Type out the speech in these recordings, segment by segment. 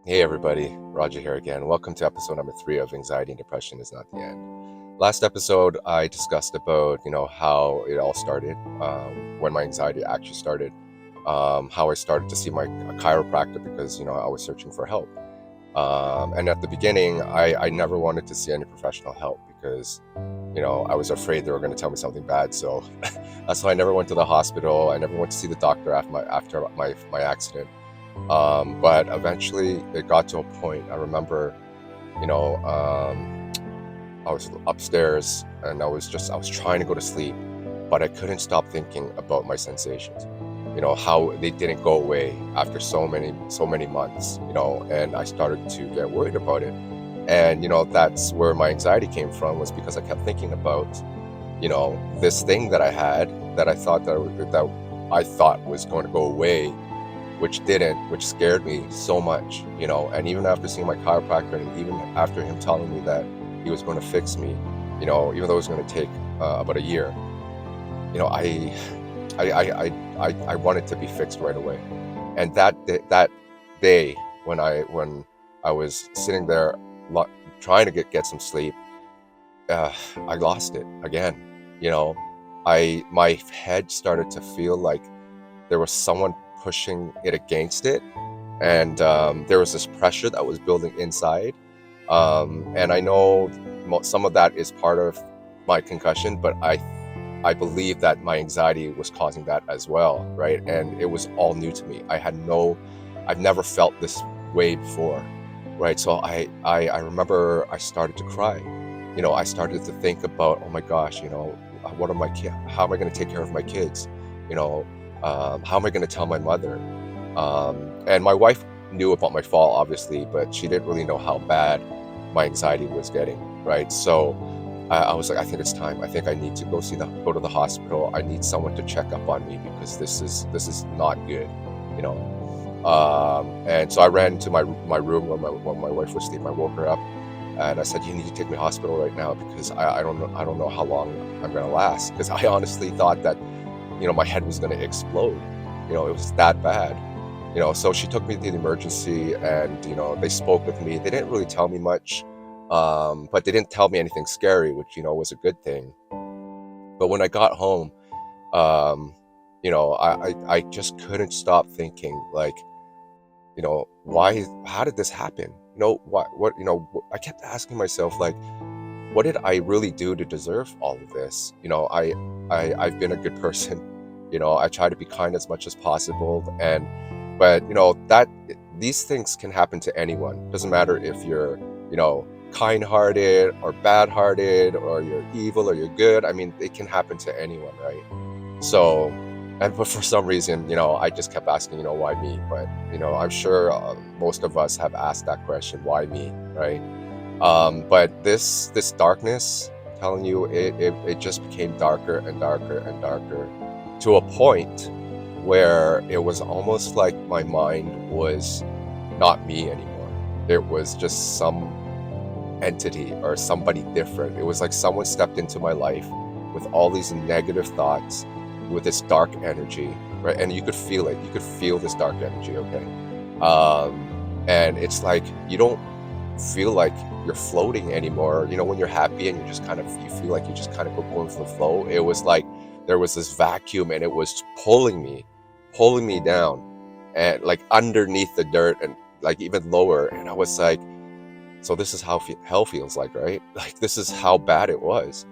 Hey everybody, Roger here again. Welcome to episode number 3 of Anxiety and Depression is Not the End. Last episode, I discussed about how it all started, when my anxiety actually started, how I started to see my a chiropractor because I was searching for help. And at the beginning, I never wanted to see any professional help because I was afraid they were going to tell me something bad. So that's why I never went to the hospital. I never went to see the doctor after my accident. But eventually it got to a point. I remember, you know, I was upstairs and I was trying to go to sleep, but I couldn't stop thinking about my sensations. How they didn't go away after so many months, and I started to get worried about it. And, that's where my anxiety came from, was because I kept thinking about, this thing that I had that I thought was going to go away, which didn't, which scared me so much. And even after seeing my chiropractor, and even after him telling me that he was going to fix me, even though it was going to take about a year, I, I wanted to be fixed right away. And that day when I was sitting there trying to get some sleep, I lost it again. You know, my head started to feel like there was someone pushing it against it, and there was this pressure that was building inside. And I know some of that is part of my concussion, but I believe that my anxiety was causing that as well, right? And it was all new to me. I've never felt this way before, right? So I remember I started to cry. I started to think about, oh my gosh, what are my kids? How am I going to take care of my kids? You know, how am I going to tell my mother? And my wife knew about my fall, obviously, but she didn't really know how bad my anxiety was getting, right? So I was like, I think it's time. I think I need to go to the hospital. I need someone to check up on me because this is not good, you know. And so I ran to my room when my wife was sleeping. I woke her up and I said, you need to take me to the hospital right now because I don't know how long I'm going to last, because I honestly thought that my head was going to explode. It was that bad. So she took me to the emergency, and they spoke with me. They didn't really tell me much, but they didn't tell me anything scary, which was a good thing. But when I got home, um, I just couldn't stop thinking, like, why? How did this happen? What? I kept asking myself, like, what did I really do to deserve all of this? I've been a good person. I try to be kind as much as possible, but that these things can happen to anyone. Doesn't matter if you're, kind-hearted or bad-hearted, or you're evil or you're good. I mean, it can happen to anyone, right? So, but for some reason, I just kept asking, why me? But I'm sure most of us have asked that question, why me, right? But this darkness, I'm telling you, it just became darker and darker and darker, to a point where it was almost like my mind was not me anymore. It was just some entity or somebody different. It was like someone stepped into my life with all these negative thoughts, with this dark energy, right? And you could feel it. You could feel this dark energy, okay? And it's like you don't feel like you're floating anymore. When you're happy and you feel like you just kind of go going with the flow. It was like there was this vacuum, and it was pulling me down, and like underneath the dirt, and like even lower. And I was like, so this is how hell feels like, right? Like, this is how bad it was.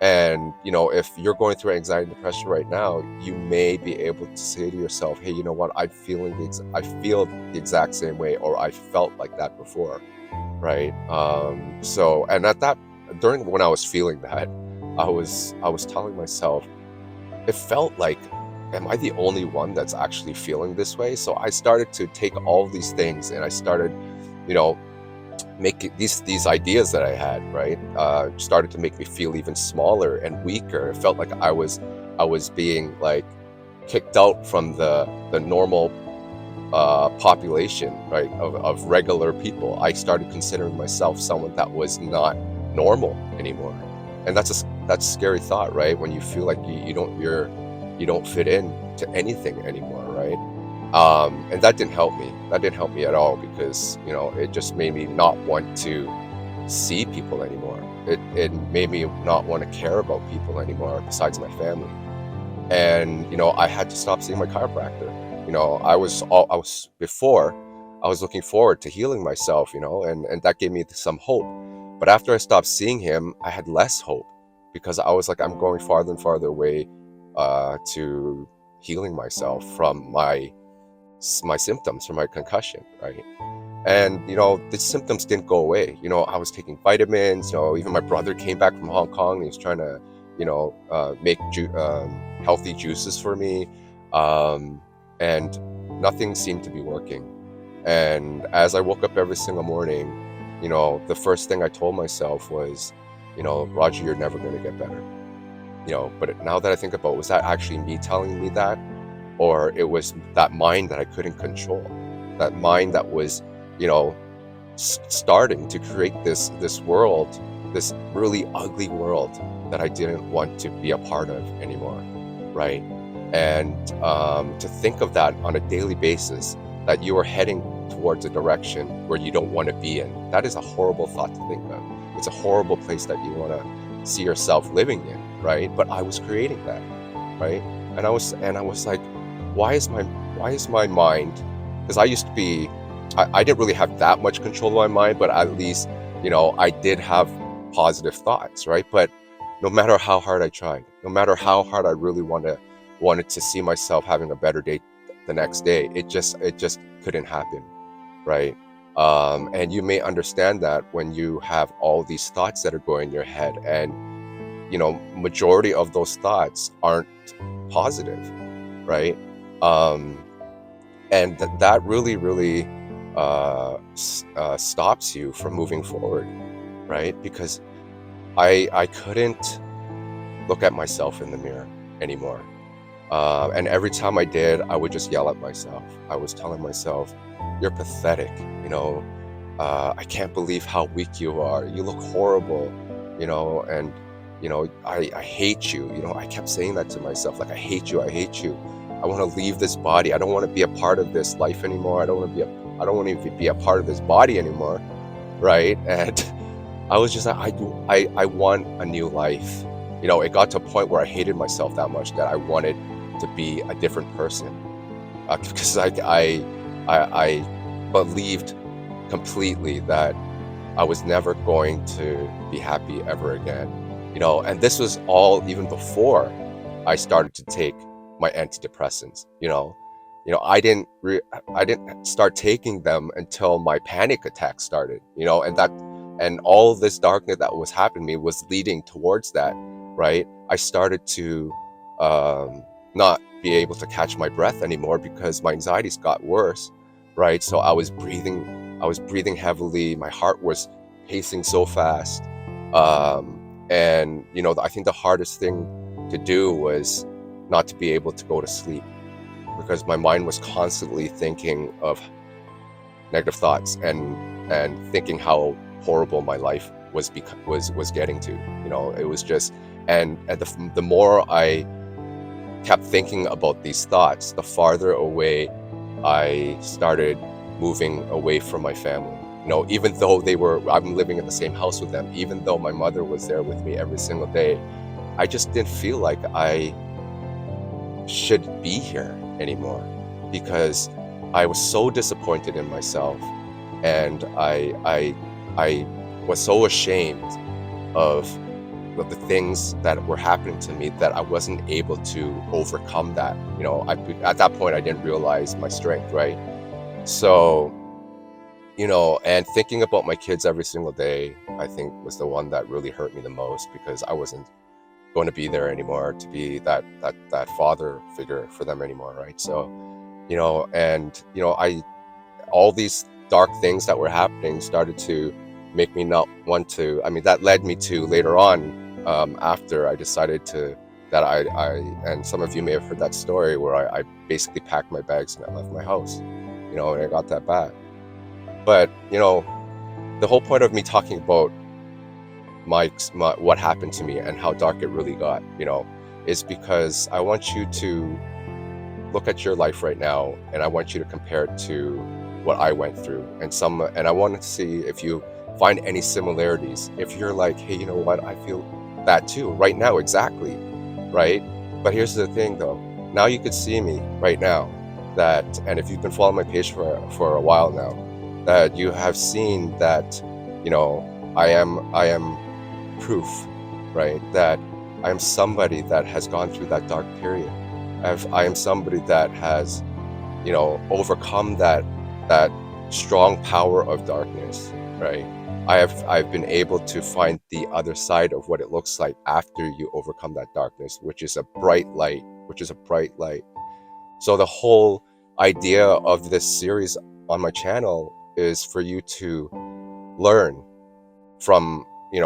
And if you're going through anxiety and depression right now, you may be able to say to yourself, hey, you know what, I feel the exact same way, or I felt like that before, right? So, and during when I was feeling that, I was telling myself, it felt like, am I the only one that's actually feeling this way? So I started to take all these things, and I started, make these ideas that I had, right, started to make me feel even smaller and weaker. It felt like I was being, like, kicked out from the normal population, right, of regular people. I started considering myself someone that was not normal anymore. And that's a scary thought, right? When you feel like you don't fit in to anything anymore, right? And that didn't help me. That didn't help me at all, because it just made me not want to see people anymore. It made me not want to care about people anymore besides my family. And I had to stop seeing my chiropractor. I was before, I was looking forward to healing myself, and that gave me some hope. But after I stopped seeing him, I had less hope, because I was like, I'm going farther and farther away to healing myself from my symptoms, from my concussion, right? And the symptoms didn't go away. I was taking vitamins. Even my brother came back from Hong Kong, and he was trying to make healthy juices for me, and nothing seemed to be working. And as I woke up every single morning, the first thing I told myself was, Roger, you're never going to get better. But now that I think about it, was that actually me telling me that, or it was that mind that I couldn't control, that mind that was you know starting to create this world, this really ugly world that I didn't want to be a part of anymore, right? And to think of that on a daily basis, that you are heading towards a direction where you don't want to be in, that is a horrible thought to think of. It's a horrible place that you want to see yourself living in, right? But I was creating that, right? And I was like, why is my mind, because I used to be, I didn't really have that much control of my mind, but at least I did have positive thoughts, right? But no matter how hard I tried, no matter how hard I really wanted to see myself having a better day the next day, it just couldn't happen, right? And you may understand that when you have all these thoughts that are going in your head, and majority of those thoughts aren't positive, right? um, and that really, really stops you from moving forward, right? Because I couldn't look at myself in the mirror anymore. And every time I did, I would just yell at myself. I was telling myself, you're pathetic, I can't believe how weak you are. You look horrible, and I hate you. I kept saying that to myself, like, I hate you, I hate you. I want to leave this body. I don't want to be a part of this life anymore. I don't want to be a part of this body anymore, right? And I was just like, I want a new life. It got to a point where I hated myself that much that I wanted to be a different person, because I believed completely that I was never going to be happy ever again. And this was all even before I started to take my antidepressants. I didn't start taking them until my panic attack started. And all this darkness that was happening to me was leading towards that, right? I started to not be able to catch my breath anymore because my anxieties got worse, right? So I was breathing heavily. My heart was pacing so fast. And I think the hardest thing to do was not to be able to go to sleep, because my mind was constantly thinking of negative thoughts, and thinking how horrible my life was getting to. It was just, and the more I kept thinking about these thoughts, the farther away I started moving away from my family. Even though I'm living in the same house with them, even though my mother was there with me every single day, I just didn't feel like I should be here anymore, because I was so disappointed in myself, and I was so ashamed of the things that were happening to me, that I wasn't able to overcome that. At that point, I didn't realize my strength, right? So, and thinking about my kids every single day, I think was the one that really hurt me the most, because I wasn't going to be there anymore to be that father figure for them anymore, right? So, I all these dark things that were happening started to make me not want to. I mean, that led me to later on, after I decided to that I and some of you may have heard that story where I basically packed my bags and I left my house, and it got that bad. But the whole point of me talking about my what happened to me and how dark it really got, is because I want you to look at your life right now, and I want you to compare it to what I went through, and I want to see if you find any similarities. If you're like, hey, you know what, I feel that too right now, exactly, right? But here's the thing, though. Now you could see me right now, and if you've been following my page for a while now, that you have seen that, I am proof, right? That I am somebody that has gone through that dark period. I am somebody that has, overcome that strong power of darkness, right? I've been able to find the other side of what it looks like after you overcome that darkness, which is a bright light, So the whole idea of this series on my channel is for you to learn from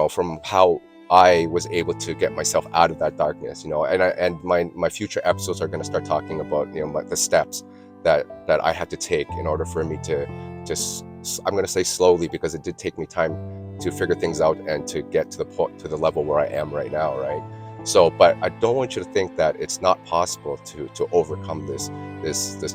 from how I was able to get myself out of that darkness, and my future episodes are going to start talking about the steps that I had to take in order for me to just, I'm going to say slowly, because it did take me time to figure things out and to get to the level where I am right now, right? So, but I don't want you to think that it's not possible to overcome this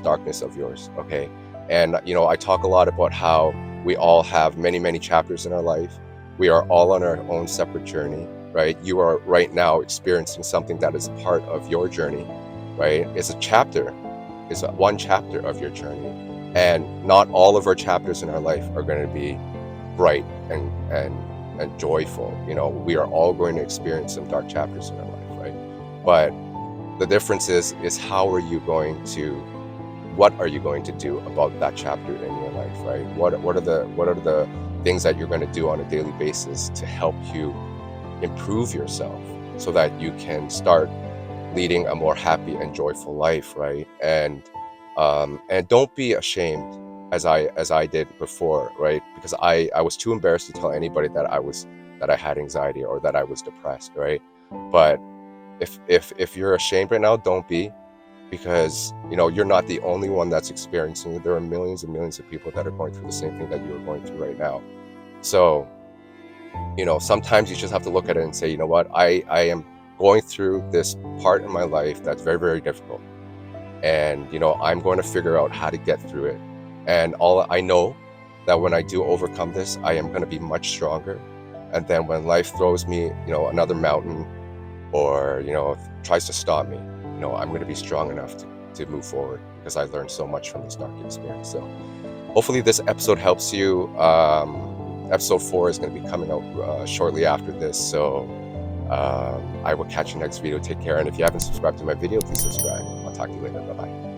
darkness of yours, okay? And I talk a lot about how we all have many chapters in our life. We are all on our own separate journey, right? You are right now experiencing something that is part of your journey, right? It's one chapter of your journey. And not all of our chapters in our life are going to be bright and joyful. We are all going to experience some dark chapters in our life, right? But the difference is what are you going to do about that chapter in your life, right? What are the things that you're going to do on a daily basis to help you improve yourself so that you can start leading a more happy and joyful life, right? And don't be ashamed as I did before, right? Because I was too embarrassed to tell anybody that I had anxiety or that I was depressed, right? But if you're ashamed right now, don't be, because you're not the only one that's experiencing it. There are millions and millions of people that are going through the same thing that you're going through right now. So sometimes you just have to look at it and say, you know what, I am going through this part in my life that's very, very difficult, and I'm going to figure out how to get through it. And all I know that when I do overcome this, I am going to be much stronger. And then when life throws me another mountain, or tries to stop me, I'm going to be strong enough to move forward, because I learned so much from this dark experience. So hopefully this episode helps you. Episode 4 is going to be coming out shortly after this. So I will catch you next video. Take care. And if you haven't subscribed to my video, please subscribe. I'll talk to you later. Bye-bye.